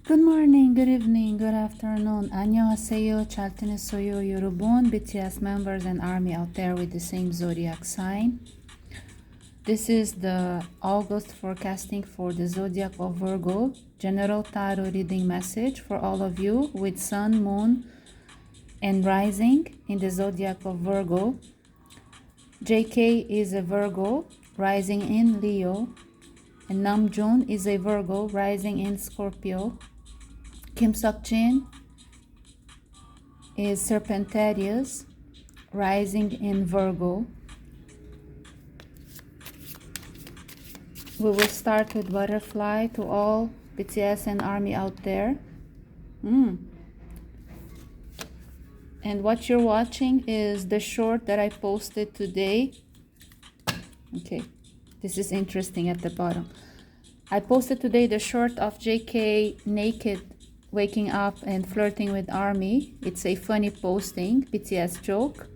Good morning, good evening, good afternoon. 안녕하세요. 잘 지냈어요, 여러분. BTS members and Army out there with the same zodiac sign. This is the August forecasting for the zodiac of Virgo. General tarot reading message for all of you with Sun, Moon, and Rising in the zodiac of Virgo. JK is a Virgo, rising in Leo. And Namjoon is a Virgo, rising in Scorpio. Kim Seok-jin is Serpentarius, rising in Virgo. We will start with Butterfly to all BTS and Army out there. And what you're watching is the short that I posted today. Okay, this is interesting at the bottom. I posted today the short of JK naked, waking up and flirting with Army. It's a funny posting, BTS joke.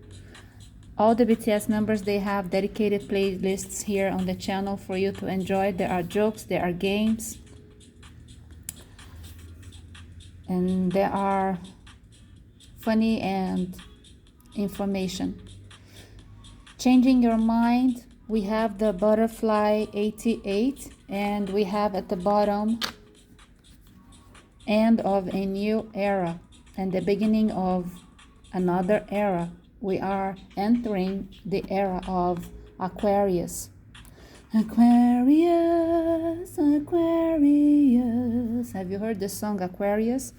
All the BTS members, they have dedicated playlists here on the channel for you to enjoy. There are jokes, there are games, and there are funny and information. Changing your mind, we have the Butterfly 88, and we have at the bottom end of a new era and the beginning of another era. We are entering the era of Aquarius. Aquarius, Aquarius. Have you heard the song Aquarius?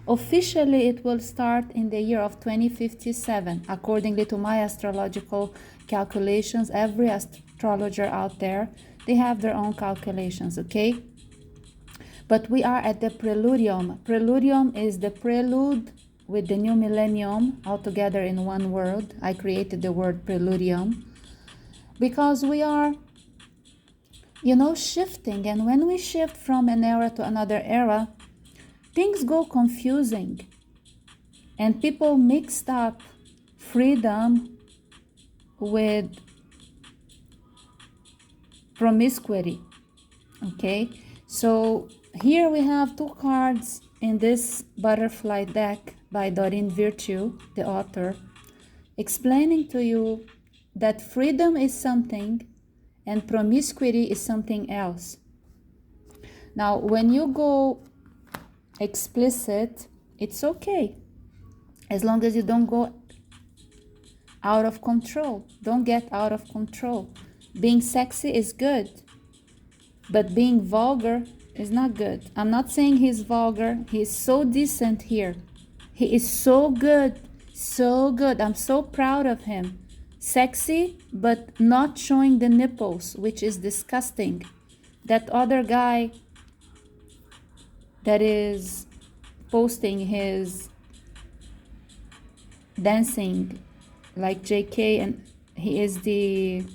Officially, it will start in the year of 2057. Accordingly to my astrological calculations, every astrologer out there, they have their own calculations, okay? But we are at the preludium. Preludium is the prelude with the new millennium all together in one word. I created the word preludium because we are, shifting. And when we shift from an era to another era, things go confusing. And people mixed up freedom with promiscuity, okay? So here we have two cards in this butterfly deck by Doreen Virtue, the author, explaining to you that freedom is something and promiscuity is something else. Now, when you go explicit, it's okay, as long as you don't go out of control. Don't get out of control. Being sexy is good, but being vulgar is not good. I'm not saying he's vulgar. He's so decent here. He is so good, so good. I'm so proud of him. Sexy, but not showing the nipples, which is disgusting. That other guy that is posting his dancing like JK, and he is the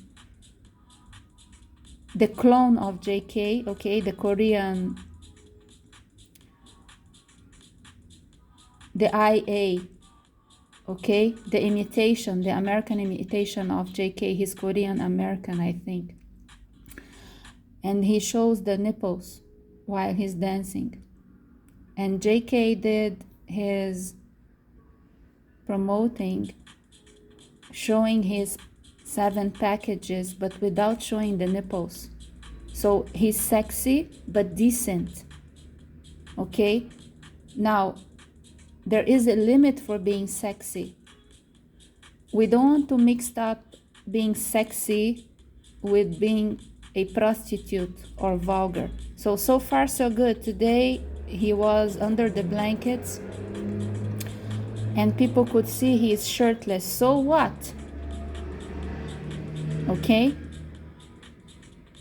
clone of JK, okay, the Korean, the IA, okay, the imitation, the American imitation of JK. He's Korean American, I think. And he shows the nipples while he's dancing. And JK did his promoting, showing his 7 packages, but without showing the nipples. So he's sexy, but decent. Okay? Now, there is a limit for being sexy. We don't want to mix up being sexy with being a prostitute or vulgar. So far so good. Today, he was under the blankets and people could see he is shirtless. So what? Okay?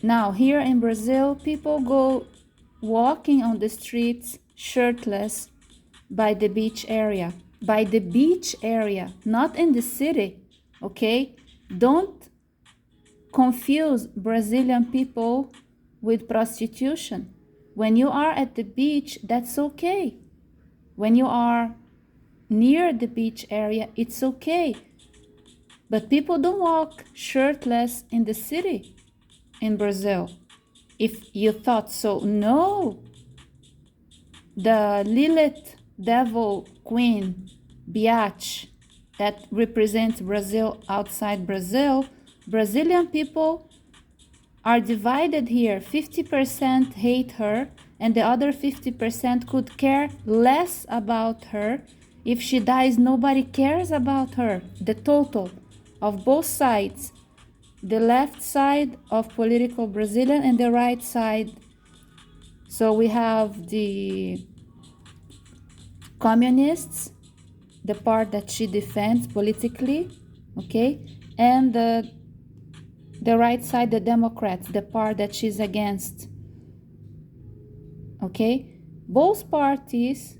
Now, here in Brazil, people go walking on the streets shirtless by the beach area. By the beach area, not in the city. Okay? Don't confuse Brazilian people with prostitution. When you are at the beach, that's okay. When you are near the beach area, it's okay. But people don't walk shirtless in the city in Brazil. If you thought so, no. the Lilith devil queen, Biatch, that represents Brazil outside Brazil, Brazilian people are divided here. 50% hate her, and the other 50% could care less about her. If she dies, nobody cares about her. The total of both sides, the left side of political Brazilian and the right side. So we have the communists, the part that she defends politically, okay, and the right side, the Democrats, the part that she's against, okay. Both parties,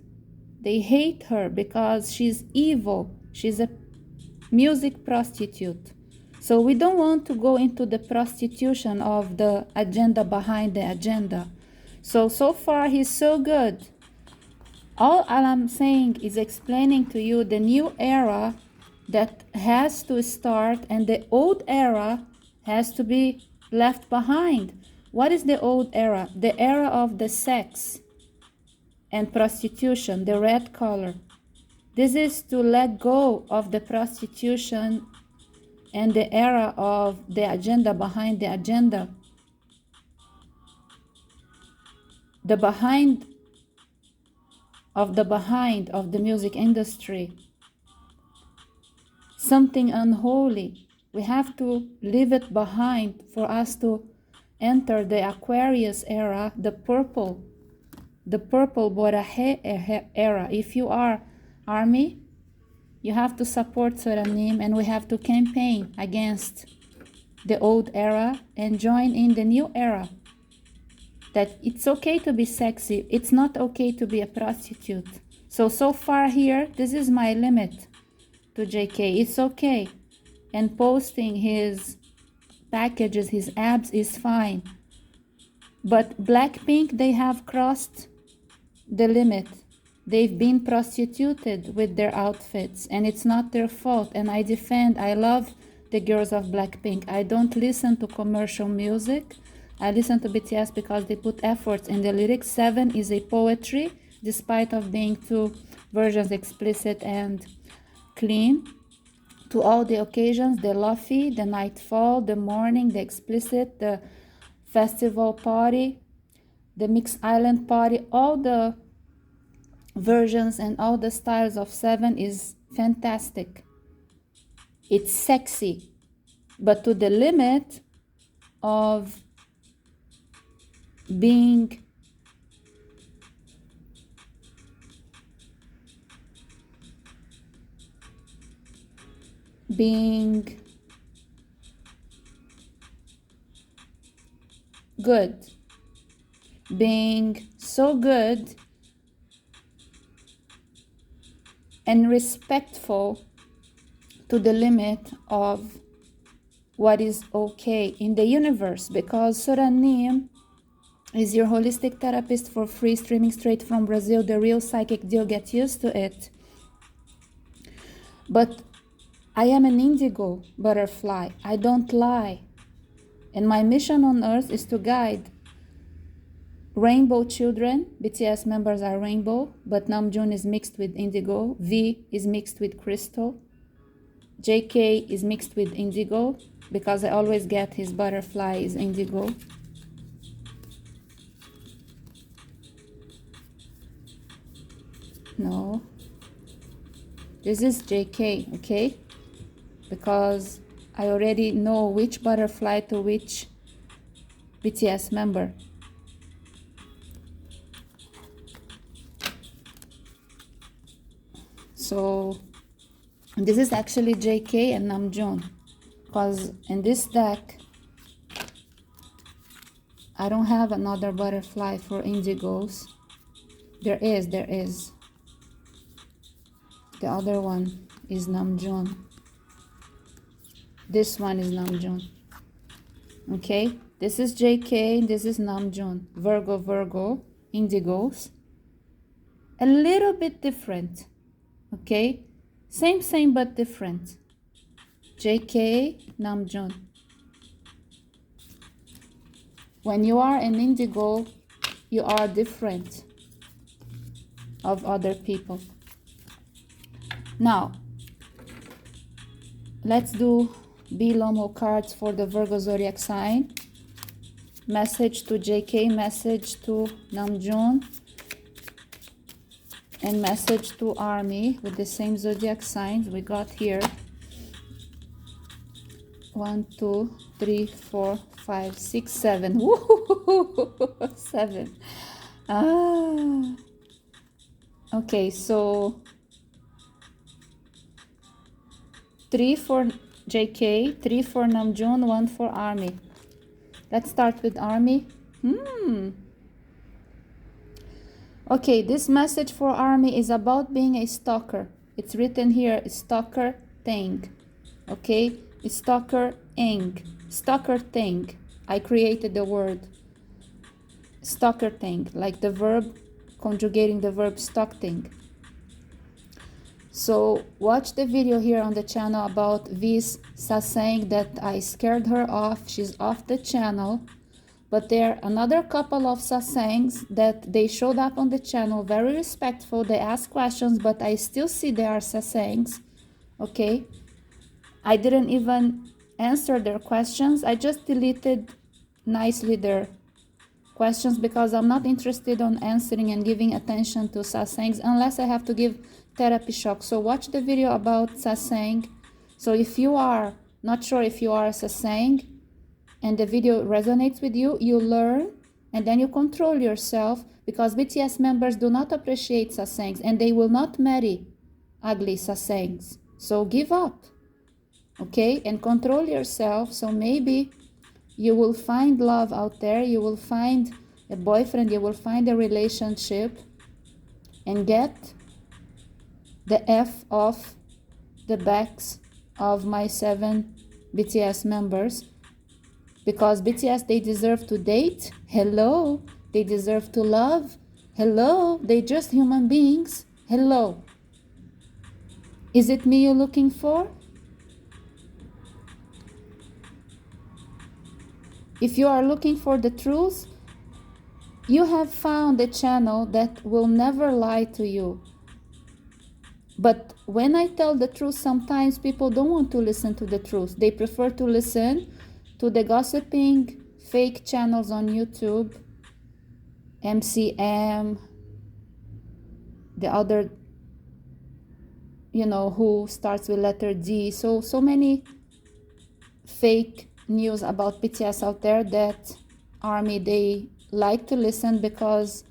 they hate her because she's evil. She's a music prostitute. So we don't want to go into the prostitution of the agenda behind the agenda. So far he's so good. All I'm saying is explaining to you the new era that has to start, and the old era has to be left behind. What is the old era? The era of the sex and prostitution, the red color. This is to let go of the prostitution and the era of the agenda behind the agenda. The behind of the music industry. Something unholy. We have to leave it behind for us to enter the Aquarius era, the purple Borahae era. If you are Army, you have to support Sora, and we have to campaign against the old era and join in the new era. That it's okay to be sexy, it's not okay to be a prostitute. So far here, this is my limit to JK. It's okay. And posting his packages, his abs is fine. But Blackpink, they have crossed the limit. They've been prostituted with their outfits, and it's not their fault. And I love the girls of Blackpink. I don't listen to commercial music. I listen to BTS because they put efforts in the lyrics. 7 is a poetry, despite of being two versions, explicit and clean. To all the occasions, the Luffy, the Nightfall, the Morning, the Explicit, the Festival Party, the Mix Island Party, all the versions and all the styles of 7 is fantastic. It's sexy, but to the limit of being good, being so good and respectful to the limit of what is okay in the universe, because Sora is your holistic therapist for free, streaming straight from Brazil, the real psychic deal. Get used to it. But I am an indigo butterfly. I don't lie. And my mission on earth is to guide rainbow children. BTS members are rainbow, but Namjoon is mixed with indigo. V is mixed with crystal. JK is mixed with indigo, because I always get his butterfly is indigo. No, this is JK, okay? Because I already know which butterfly to which BTS member. So this is actually JK and Namjoon, because in this deck I don't have another butterfly for indigos. There is. The other one is Namjoon. This one is Namjoon. Okay, this is JK, this is Namjoon. Virgo, indigos. A little bit different. Okay, same but different. JK, Namjoon. When you are an indigo, you are different. of other people. Now, let's do Bilomo cards for the Virgo zodiac sign. Message to JK, message to Namjoon, and message to Army with the same zodiac signs. We got here 1, 2, 3, 4, 5, 6, 7. Woo! 7. Ah. Okay, so 3 for JK, 3 for Namjoon, 1 for Army. Let's start with Army. Okay, this message for Army is about being a stalker. It's written here, stalker thing. Okay, stalker ing. Stalker thing. I created the word stalker thing, like the verb, conjugating the verb stalking. So watch the video here on the channel about V's saying that I scared her off. She's off the channel. But there are another couple of sasangs that they showed up on the channel, very respectful. They ask questions, but I still see they are sasangs. Okay, I didn't even answer their questions. I just deleted nicely their questions because I'm not interested in answering and giving attention to sasangs unless I have to give therapy shock. So watch the video about sasang. So if you are not sure if you are a sasang and the video resonates with you, you learn and then you control yourself, because BTS members do not appreciate sasangs and they will not marry ugly sasangs. So give up, okay, and control yourself. So maybe you will find love out there, you will find a boyfriend, you will find a relationship and get the F off the backs of my 7 BTS members, because BTS, they deserve to date. Hello. They deserve to love. Hello. They're just human beings. Hello. Is it me you're looking for? If you are looking for the truth, you have found a channel that will never lie to you. But when I tell the truth, sometimes people don't want to listen to the truth. They prefer to listen to the gossiping fake channels on YouTube, MCM, the other, who starts with letter D. So many fake news about BTS out there that Army, they like to listen because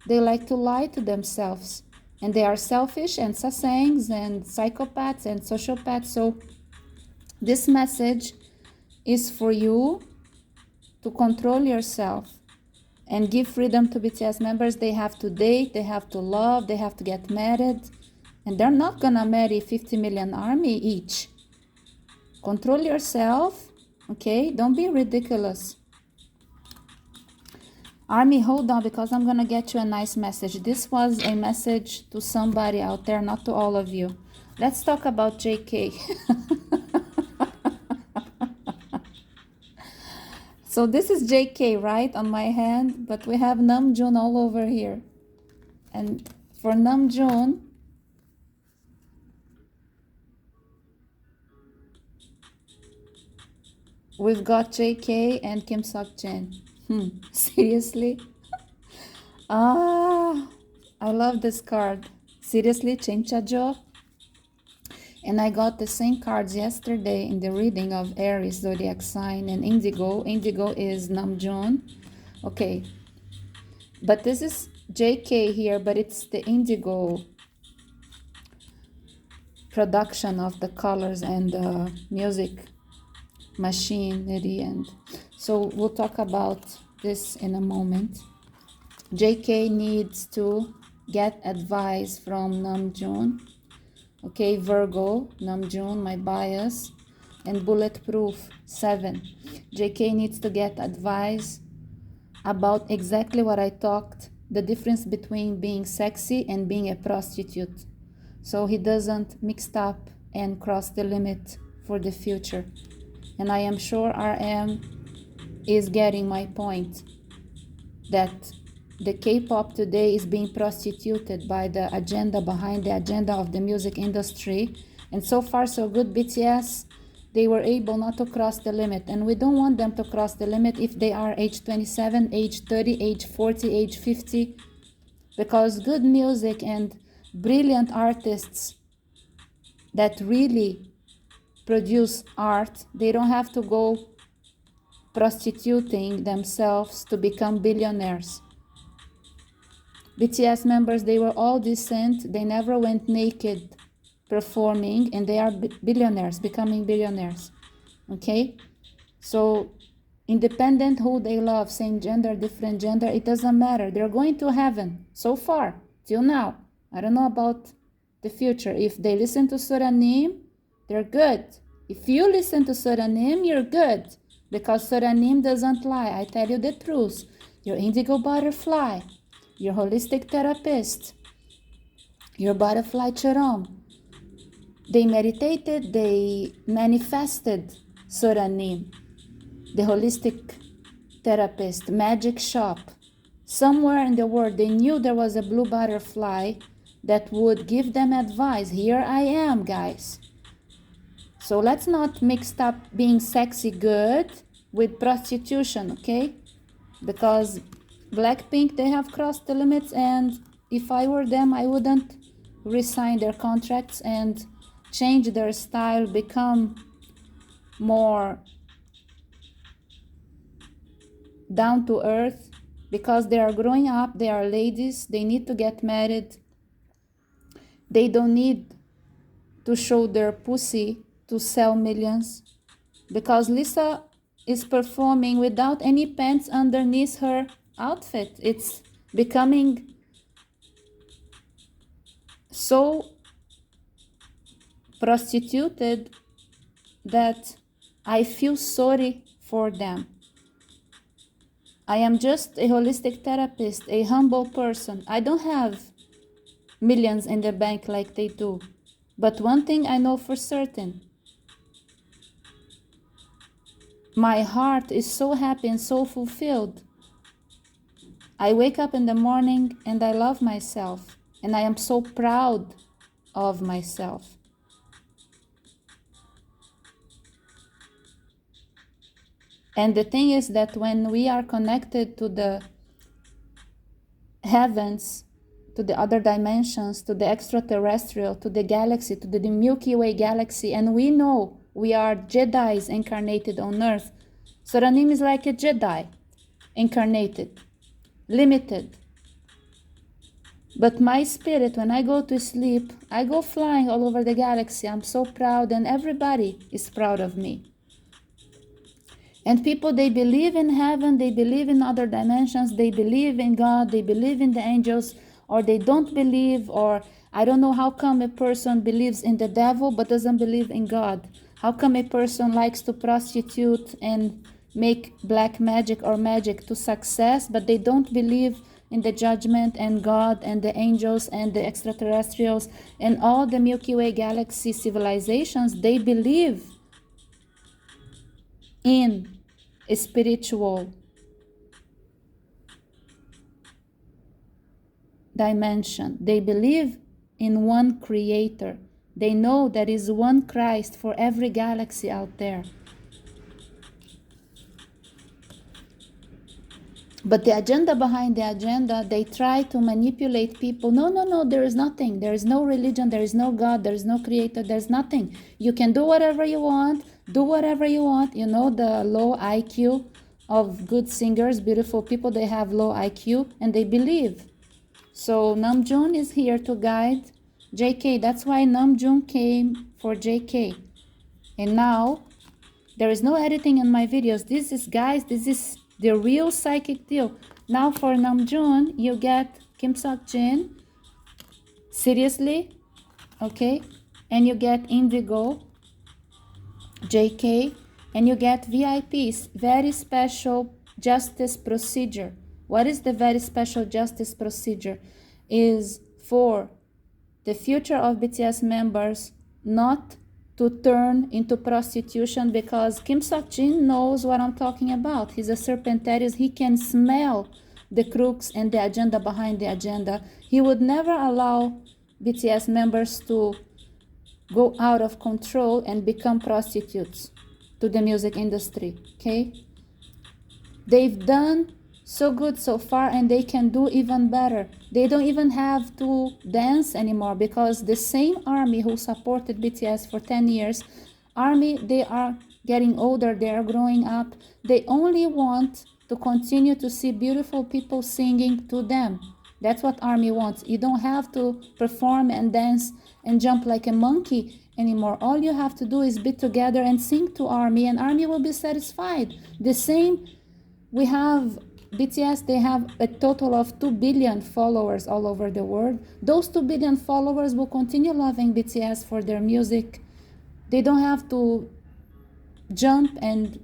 they like to lie to themselves. And they are selfish and sasangs and psychopaths and sociopaths. So this message is for you to control yourself and give freedom to BTS members. They have to date, they have to love, they have to get married. And they're not gonna marry 50 million Army each. Control yourself, okay? Don't be ridiculous. Army, hold on, because I'm gonna get you a nice message. This was a message to somebody out there, not to all of you. Let's talk about JK. So this is JK, right, on my hand, but we have Namjoon all over here. And for Namjoon, we've got JK and Kim Seok-jin. Seriously? I love this card. Seriously, Chengchajo. And I got the same cards yesterday in the reading of Aries zodiac sign and Indigo. Indigo is Namjoon. Okay. But this is JK here, but it's the Indigo production of the colors and the music machinery, and so we'll talk about this in a moment. JK needs to get advice from Namjoon. Okay, Virgo, Namjoon, my bias, and Bulletproof 7. JK needs to get advice about exactly what I talked, the difference between being sexy and being a prostitute, so he doesn't mix up and cross the limit for the future. And I am sure RM is getting my point that the K-pop today is being prostituted by the agenda behind the agenda of the music industry. And so far so good. BTS, they were able not to cross the limit, and we don't want them to cross the limit if they are age 27, age 30, age 40, age 50, because good music and brilliant artists that really produce art, they don't have to go prostituting themselves to become billionaires. BTS members, they were all decent, they never went naked performing, and they are billionaires, becoming billionaires. Okay? So independent who they love, same gender, different gender, it doesn't matter. They're going to heaven so far, till now. I don't know about the future. If they listen to Suranim, they're good. If you listen to Suranim, you're good, because Suranim doesn't lie. I tell you the truth. Your indigo butterfly, your holistic therapist, your butterfly Charam, they meditated, they manifested Suranim, the holistic therapist, magic shop. Somewhere in the world, they knew there was a blue butterfly that would give them advice. Here I am, guys. So let's not mix up being sexy good with prostitution, okay? Because Blackpink, they have crossed the limits, and if I were them, I wouldn't resign their contracts and change their style, become more down to earth, because they are growing up, they are ladies, they need to get married. They don't need to show their pussy to sell millions, because Lisa is performing without any pants underneath her outfit. It's becoming so prostituted that I feel sorry for them. I am just a holistic therapist, a humble person. I don't have millions in the bank like they do. But one thing I know for certain, my heart is so happy and so fulfilled. I wake up in the morning and I love myself, and I am so proud of myself. And the thing is that when we are connected to the heavens, to the other dimensions, to the extraterrestrial, to the galaxy, to the Milky Way galaxy, and we know we are Jedis incarnated on Earth. Suranim is like a Jedi incarnated, limited. But my spirit, when I go to sleep, I go flying all over the galaxy. I'm so proud, and everybody is proud of me. And people, they believe in heaven, they believe in other dimensions, they believe in God, they believe in the angels, or they don't believe, or I don't know how come a person believes in the devil but doesn't believe in God. How come a person likes to prostitute and make black magic or magic to success, but they don't believe in the judgment and God and the angels and the extraterrestrials and all the Milky Way galaxy civilizations? They believe in a spiritual dimension. They believe in one creator. They know there is one Christ for every galaxy out there. But the agenda behind the agenda, they try to manipulate people. No, there is nothing. There is no religion. There is no God. There is no creator. There's nothing. You can do whatever you want. Do whatever you want. You know, the low IQ of good singers, beautiful people, they have low IQ and they believe. So Namjoon is here to guide JK. That's why Namjoon came for JK. And now there is no editing in my videos. This is, guys, this is the real psychic deal. Now for Namjoon, you get Kim Seok-jin, seriously, okay? And you get Indigo, JK, and you get VIPs, very special justice procedure. What is the very special justice procedure? Is for the future of BTS members not to turn into prostitution, because Kim Seok-jin knows what I'm talking about. He's a Serpentarius. He can smell the crooks and the agenda behind the agenda. He would never allow BTS members to go out of control and become prostitutes to the music industry, okay? They've done so good so far, and they can do even better. They don't even have to dance anymore, because the same ARMY who supported BTS for 10 years, ARMY, they are getting older, they are growing up. They only want to continue to see beautiful people singing to them. That's what ARMY wants. You don't have to perform and dance and jump like a monkey anymore. All you have to do is be together and sing to ARMY, and ARMY will be satisfied. The same, we have BTS, they have a total of 2 billion followers all over the world. Those 2 billion followers will continue loving BTS for their music. They don't have to jump and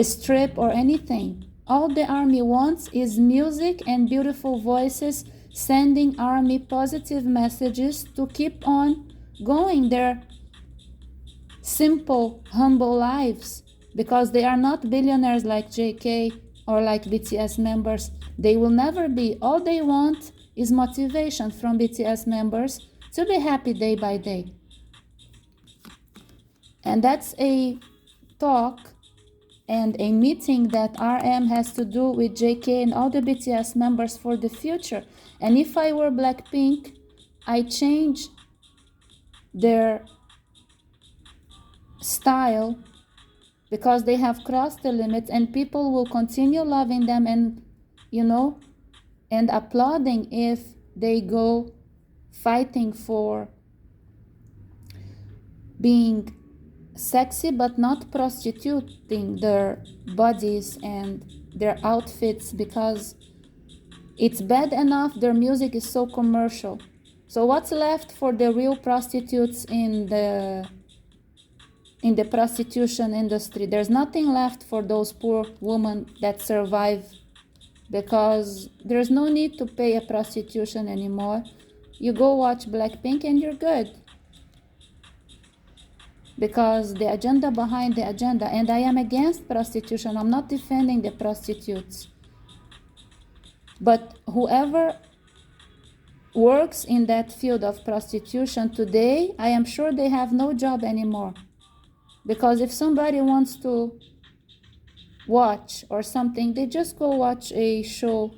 strip or anything. All the ARMY wants is music and beautiful voices sending ARMY positive messages to keep on going their simple, humble lives, because they are not billionaires like JK or like BTS members. They will never be. All they want is motivation from BTS members to be happy day by day. And that's a talk and a meeting that RM has to do with JK and all the BTS members for the future. And if I were Blackpink, I change their style, because they have crossed the limits, and people will continue loving them and, and applauding if they go fighting for being sexy but not prostituting their bodies and their outfits, because it's bad enough their music is so commercial. So what's left for the real prostitutes in the prostitution industry? There's nothing left for those poor women that survive, because there's no need to pay a prostitution anymore. You go watch Blackpink and you're good, because the agenda behind the agenda. And I am against prostitution. I'm not defending the prostitutes, but whoever works in that field of prostitution today, I am sure they have no job anymore. Because if somebody wants to watch or something, they just go watch a show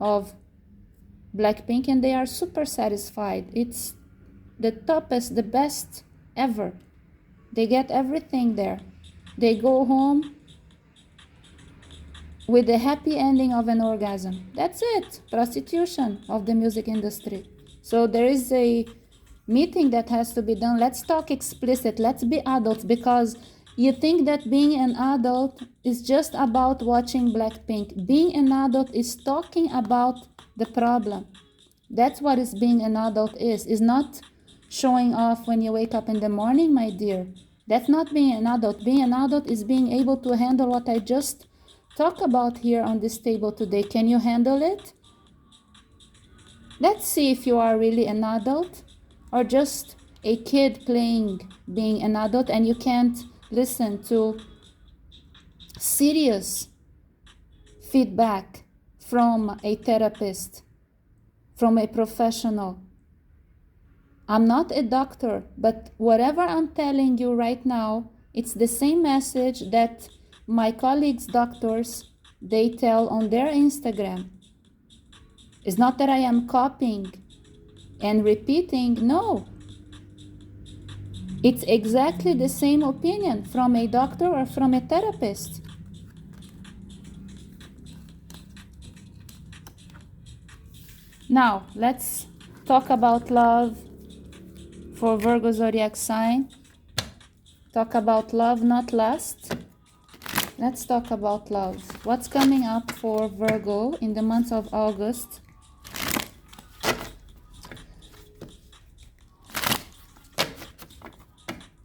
of Blackpink and they are super satisfied. It's the toppest, the best ever. They get everything there. They go home with the happy ending of an orgasm. That's it. Prostitution of the music industry. So there is a meeting that has to be done. Let's talk explicit. Let's be adults, because you think that being an adult is just about watching Blackpink. Being an adult is talking about the problem. That's what is being an adult is not showing off when you wake up in the morning, my dear. That's not being an adult. Being an adult is being able to handle what I just talked about here on this table today. Can you handle it? Let's see if you are really an adult or just a kid playing being an adult, and you can't listen to serious feedback from a therapist, from a professional. I'm not a doctor, but whatever I'm telling you right now, it's the same message that my colleagues, doctors, they tell on their Instagram. It's not that I am copying and repeating, no. It's exactly the same opinion from a doctor or from a therapist. Now, let's talk about love for Virgo zodiac sign. Talk about love, not lust. Let's talk about love. What's coming up for Virgo in the month of August?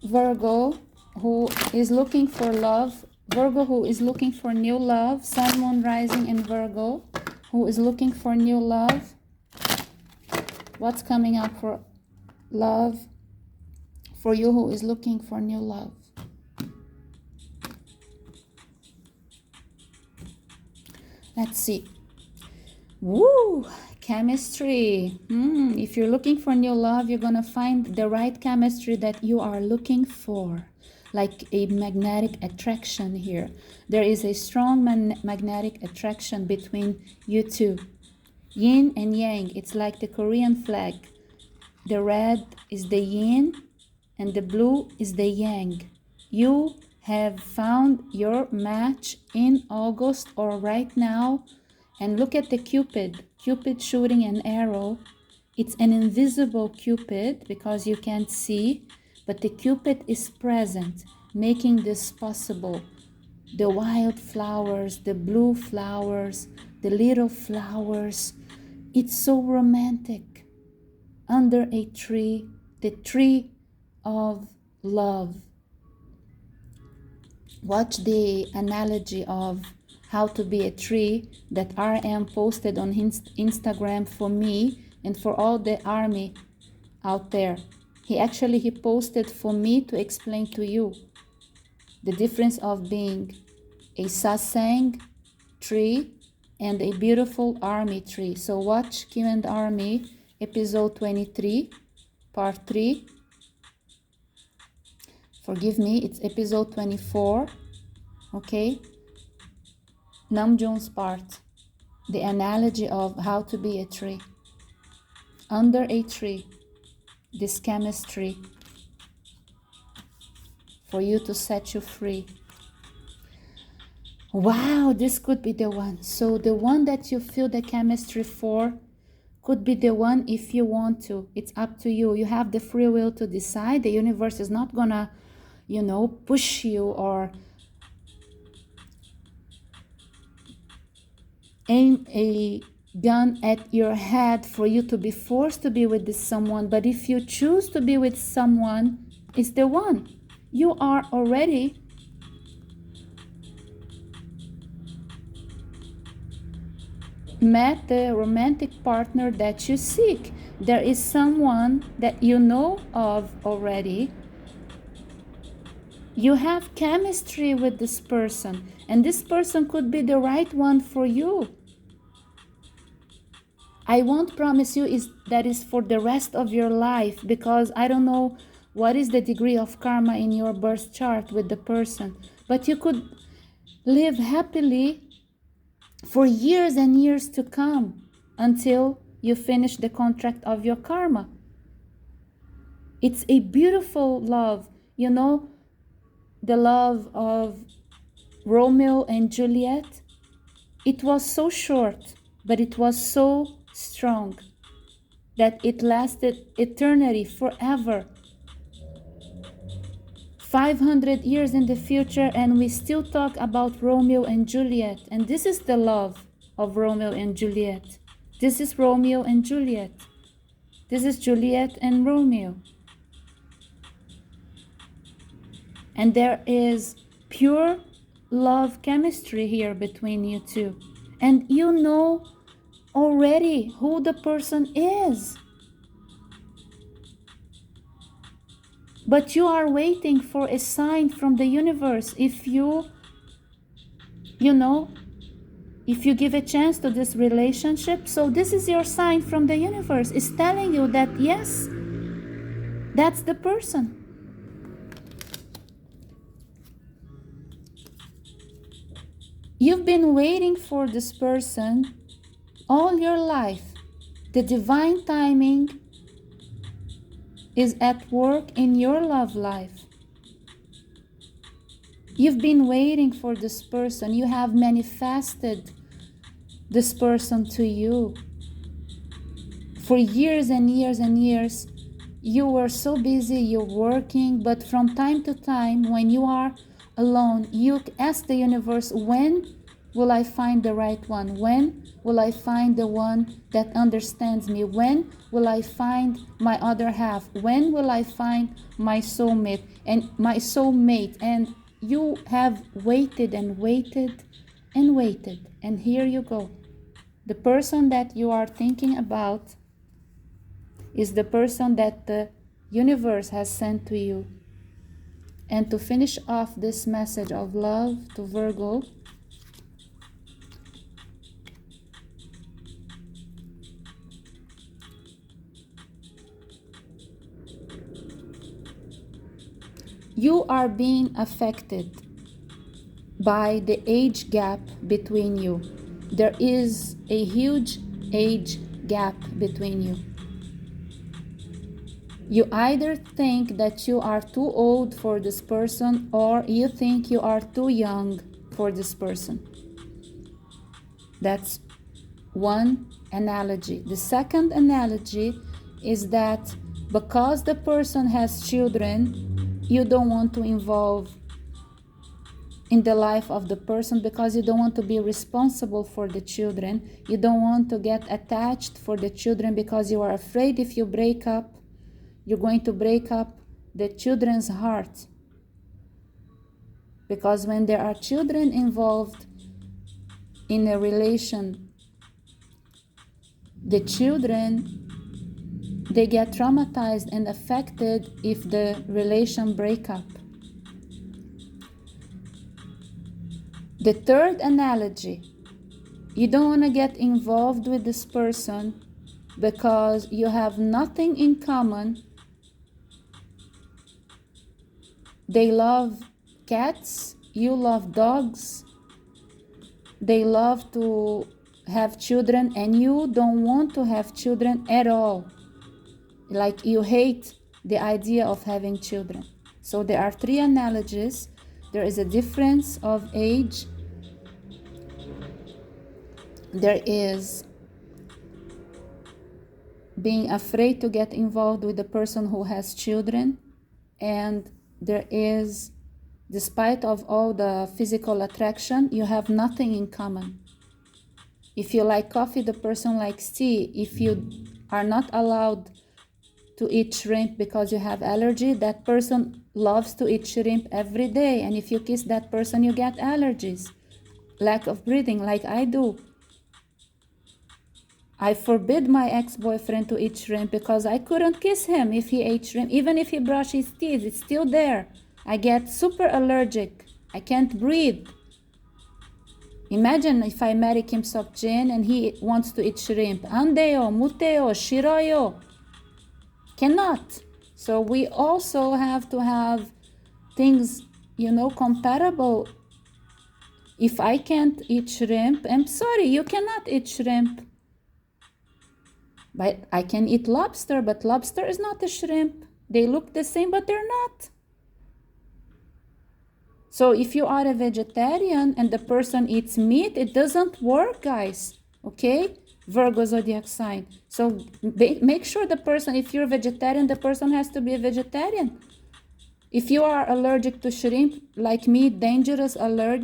Virgo who is looking for love. Virgo who is looking for new love. Sun, Moon, Rising in Virgo who is looking for new love. What's coming up for love for you who is looking for new love? Let's see. Woo! Chemistry. If you're looking for new love, you're gonna find the right chemistry that you are looking for. Like a magnetic attraction here. There is a strong magnetic attraction between you two. Yin and yang. It's like the Korean flag. The red is the yin and the blue is the yang. You have found your match in August or right now. And look at the Cupid. Cupid shooting an arrow. It's an invisible Cupid because you can't see, but the Cupid is present, making this possible. The wild flowers, the blue flowers, the little flowers. It's so romantic. Under a tree, the tree of love. Watch the analogy of how to be a tree that RM posted on Instagram for me and for all the army out there. He posted for me to explain to you the difference of being a satsang tree and a beautiful army tree. So watch Kim and Army episode 23 part 3. Forgive me, it's episode 24. Okay, Namjoon's part, the analogy of how to be a tree. Under a tree, this chemistry for you to set you free. Wow, this could be the one. So the one that you feel the chemistry for could be the one if you want to. It's up to you. You have the free will to decide. The universe is not gonna, push you or aim a gun at your head for you to be forced to be with this someone. But if you choose to be with someone, it's the one. You are already met the romantic partner that you seek. There is someone that you know of already. You have chemistry with this person, and this person could be the right one for you. I won't promise you that is for the rest of your life, because I don't know what is the degree of karma in your birth chart with the person, but you could live happily for years and years to come until you finish the contract of your karma. It's a beautiful love, the love of Romeo and Juliet. It was so short, but it was so strong that it lasted eternity, forever. 500 years in the future, and we still talk about Romeo and Juliet. And this is the love of Romeo and Juliet. This is Romeo and Juliet. This is Juliet and Romeo. And there is pure love chemistry here between you two. And you know already who the person is. But you are waiting for a sign from the universe. If you give a chance to this relationship, so this is your sign from the universe. It's telling you that yes, that's the person. You've been waiting for this person all your life. The divine timing is at work in your love life. You've been waiting for this person. You have manifested this person to you. For years and years and years, you were so busy, you're working, but from time to time, when you are alone, you ask the universe, when will I find the right one? When will I find the one that understands me? When will I find my other half? When will I find my soulmate? And you have waited and waited and waited. And here you go. The person that you are thinking about is the person that the universe has sent to you. And to finish off this message of love to Virgo, you are being affected by the age gap between you. There is a huge age gap between you. You either think that you are too old for this person, or you think you are too young for this person. That's one analogy. The second analogy is that because the person has children, you don't want to involve in the life of the person because you don't want to be responsible for the children. You don't want to get attached for the children because you are afraid if you break up, you're going to break up the children's heart. Because when there are children involved in a relation, the children, they get traumatized and affected if the relation break up. The third analogy, you don't want to get involved with this person because you have nothing in common. They love cats, you love dogs, they love to have children, and you don't want to have children at all. Like you hate the idea of having children. So there are three analogies. There is a difference of age. There is being afraid to get involved with the person who has children, and there is, despite of all the physical attraction, you have nothing in common. If you like coffee, the person likes tea. If you are not allowed to eat shrimp because you have allergy, that person loves to eat shrimp every day. And if you kiss that person, you get allergies. Lack of breathing, like I do. I forbid my ex-boyfriend to eat shrimp because I couldn't kiss him if he ate shrimp. Even if he brushed his teeth, it's still there. I get super allergic. I can't breathe. Imagine if I marry Kim Sok-jin and he wants to eat shrimp. Andeo, muteo, shiroyo. Cannot. So we also have to have things, compatible. If I can't eat shrimp, I'm sorry, you cannot eat shrimp. But I can eat lobster, but lobster is not a shrimp. They look the same, but they're not. So if you are a vegetarian and the person eats meat, it doesn't work, guys. Okay? Virgo zodiac sign. So make sure the person, if you're a vegetarian, the person has to be a vegetarian. If you are allergic to shrimp, like me, dangerous I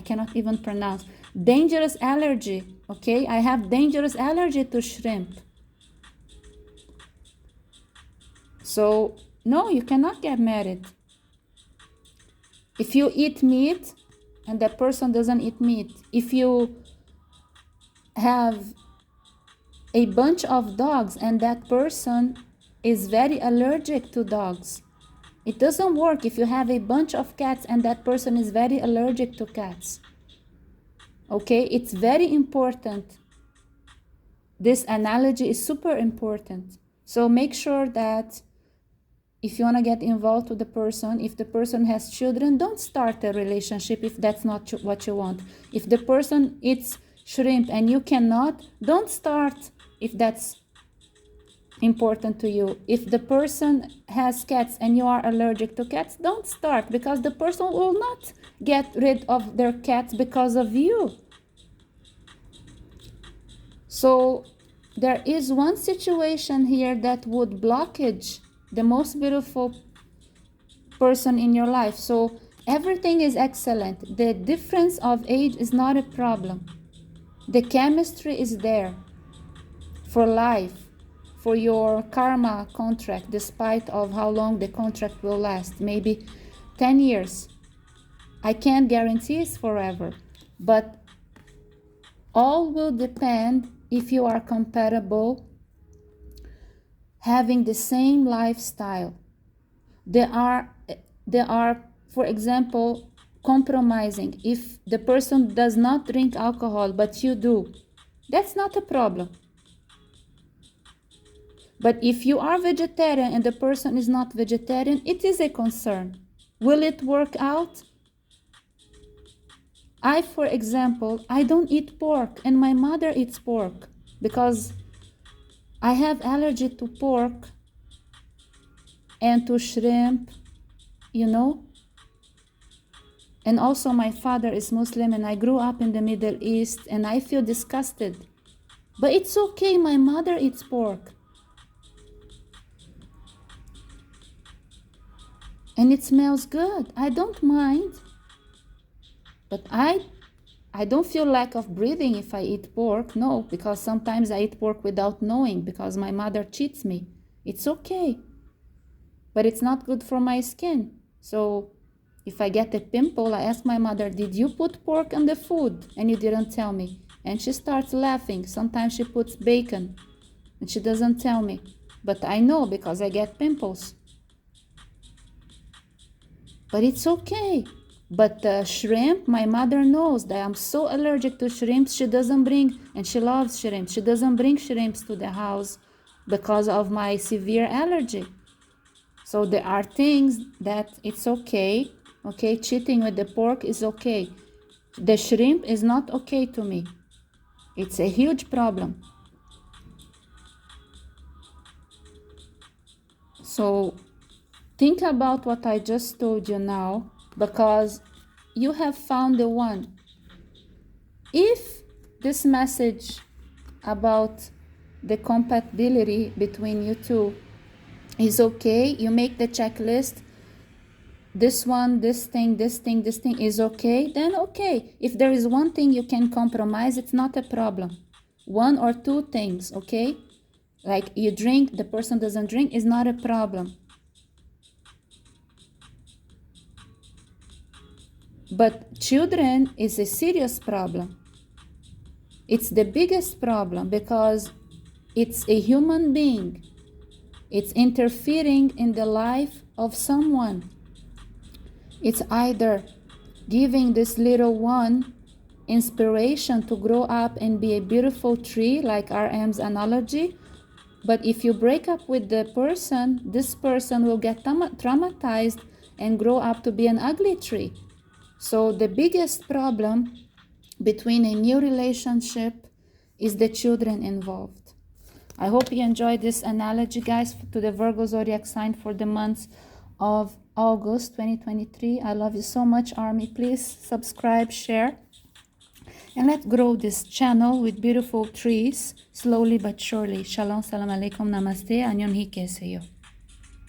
cannot even pronounce. Dangerous allergy, okay? I have dangerous allergy to shrimp. So, no, you cannot get married. If you eat meat and that person doesn't eat meat, if you have a bunch of dogs and that person is very allergic to dogs, it doesn't work. If you have a bunch of cats and that person is very allergic to cats. Okay, it's very important. This analogy is super important. So make sure that if you want to get involved with the person, if the person has children, don't start a relationship if that's not what you want. If the person eats shrimp and you cannot, don't start if that's important to you. If the person has cats and you are allergic to cats, don't start, because the person will not get rid of their cats because of you. So there is one situation here that would blockage the most beautiful person in your life. So everything is excellent. The difference of age is not a problem. The chemistry is there for life, for your karma contract, despite of how long the contract will last, maybe 10 years. I can't guarantee it's forever, but all will depend if you are compatible, having the same lifestyle. There are, for example, compromising. If the person does not drink alcohol, but you do, that's not a problem. But if you are vegetarian and the person is not vegetarian, it is a concern. Will it work out? I, for example, I don't eat pork, and my mother eats pork because I have allergy to pork and to shrimp, you know. And also my father is Muslim and I grew up in the Middle East and I feel disgusted. But it's okay, my mother eats pork. And it smells good. I don't mind. But I don't feel lack of breathing if I eat pork. No, because sometimes I eat pork without knowing because my mother cheats me. It's okay. But it's not good for my skin. So if I get a pimple, I ask my mother, did you put pork on the food? And you didn't tell me. And she starts laughing. Sometimes she puts bacon and she doesn't tell me. But I know because I get pimples. But it's okay. But shrimp, my mother knows that I'm so allergic to shrimps. She doesn't bring, and she loves shrimp. She doesn't bring shrimps to the house because of my severe allergy. So there are things that it's okay. Okay, cheating with the pork is okay. The shrimp is not okay to me. It's a huge problem. So think about what I just told you now, because you have found the one. If this message about the compatibility between you two is okay, you make the checklist, this one, this thing is okay, then okay. If there is one thing you can compromise, it's not a problem. One or two things, okay? Like you drink, the person doesn't drink, is not a problem. But children is a serious problem. It's the biggest problem because it's a human being. It's interfering in the life of someone. It's either giving this little one inspiration to grow up and be a beautiful tree, like RM's analogy. But if you break up with the person, this person will get traumatized and grow up to be an ugly tree. So the biggest problem between a new relationship is the children involved. I hope you enjoyed this analogy, guys, to the Virgo zodiac sign for the month of August 2023. I love you so much, Army. Please subscribe, share, and let's grow this channel with beautiful trees slowly but surely. Shalom, salam alaikum, namaste, anyon hi keseyo.